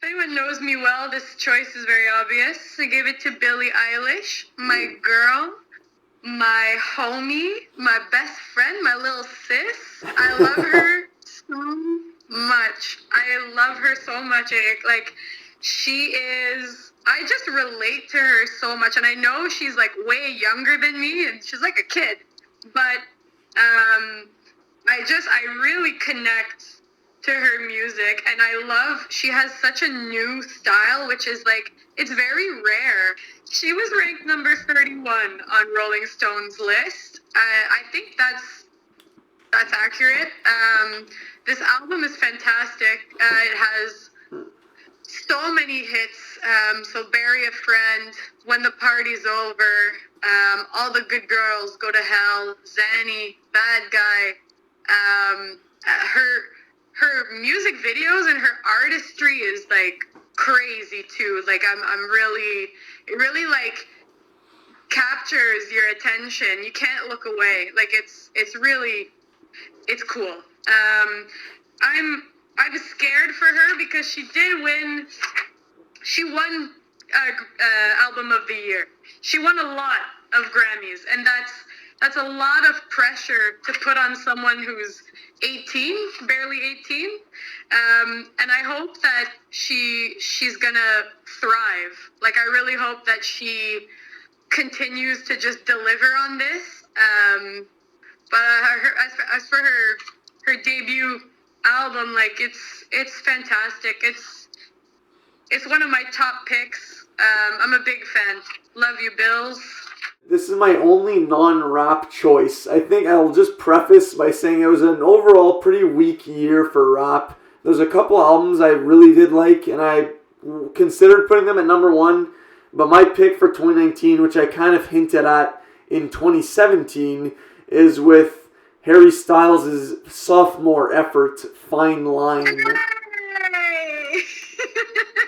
anyone knows me well, this choice is very obvious. I gave it to Billie Eilish, my girl, my homie, my best friend, my little sis. I love her so much. I love her so much, Eric. Like, she is, I just relate to her so much. And I know she's like way younger than me and she's like a kid. But I really connect to her music, and she has such a new style, which is like, it's very rare. She was ranked number 31 on Rolling Stone's list. I think that's accurate. This album is fantastic. It has so many hits. So Bury a Friend, When the Party's Over, All the Good Girls Go to Hell, Zanny, Bad Guy. Her music videos and her artistry is like crazy too. Like it really like captures your attention. You can't look away. Like it's cool. I'm scared for her because she won album of the year. She won a lot of Grammys, and that's a lot of pressure to put on someone who's 18, barely 18. And I hope that she's gonna thrive. Like, I really hope that she continues to just deliver on this. But as for her debut album, like, it's fantastic. It's one of my top picks. I'm a big fan. Love you, Bills. This is my only non-rap choice. I think I'll just preface by saying it was an overall pretty weak year for rap. There's a couple albums I really did like, and I considered putting them at number one. But my pick for 2019, which I kind of hinted at in 2017, is with Harry Styles' sophomore effort, Fine Line.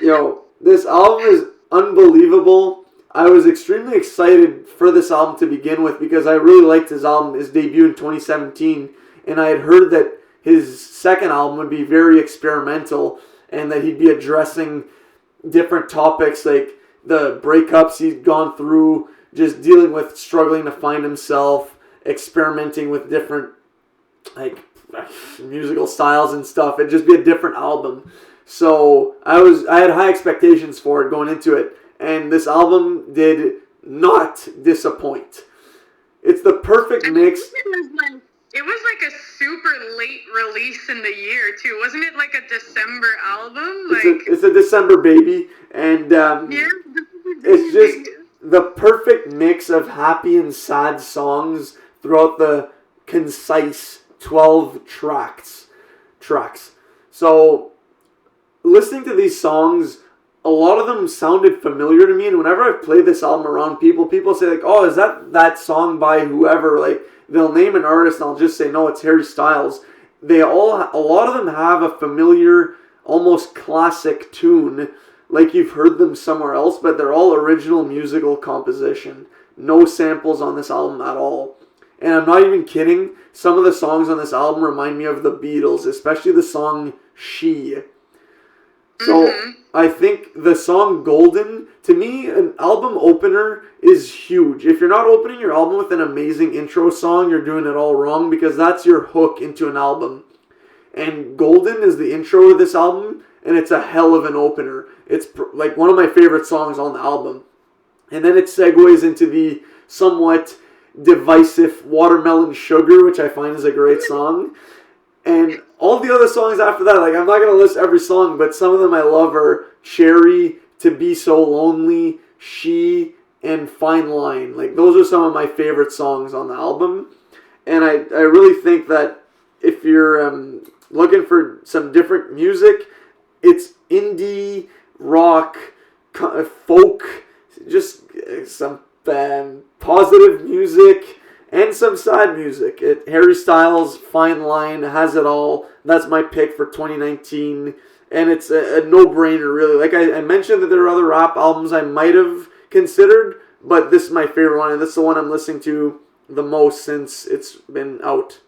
Yo, this album is unbelievable. I was extremely excited for this album to begin with because I really liked his debut in 2017, and I had heard that his second album would be very experimental and that he'd be addressing different topics like the breakups he'd gone through, just dealing with struggling to find himself, experimenting with different like musical styles and stuff. It'd just be a different album. So I had high expectations for it going into it. And this album did not disappoint. It's the perfect mix. It was like a super late release in the year too, wasn't it? Like a December album. It's a December baby, and it's just the perfect mix of happy and sad songs throughout the concise 12 tracks. So listening to these songs, a lot of them sounded familiar to me, and whenever I've played this album around people say like, "Oh, is that song by whoever?" Like, they'll name an artist, and I'll just say, "No, it's Harry Styles." A lot of them have a familiar, almost classic tune, like you've heard them somewhere else, but they're all original musical composition. No samples on this album at all. And I'm not even kidding. Some of the songs on this album remind me of the Beatles, especially the song "She." So I think the song Golden, to me, an album opener is huge. If you're not opening your album with an amazing intro song, you're doing it all wrong, because that's your hook into an album. And Golden is the intro to this album, and it's a hell of an opener. It's like one of my favorite songs on the album. And then it segues into the somewhat divisive Watermelon Sugar, which I find is a great song. And all the other songs after that, like, I'm not going to list every song, but some of them I love are Cherry, To Be So Lonely, She, and Fine Line. Like, those are some of my favorite songs on the album. And I really think that if you're looking for some different music, it's indie, rock, folk, just some positive music, and some sad music. Harry Styles, Fine Line, has it all. That's my pick for 2019. And it's a no-brainer, really. Like I mentioned that there are other rap albums I might have considered, but this is my favorite one, and this is the one I'm listening to the most since it's been out.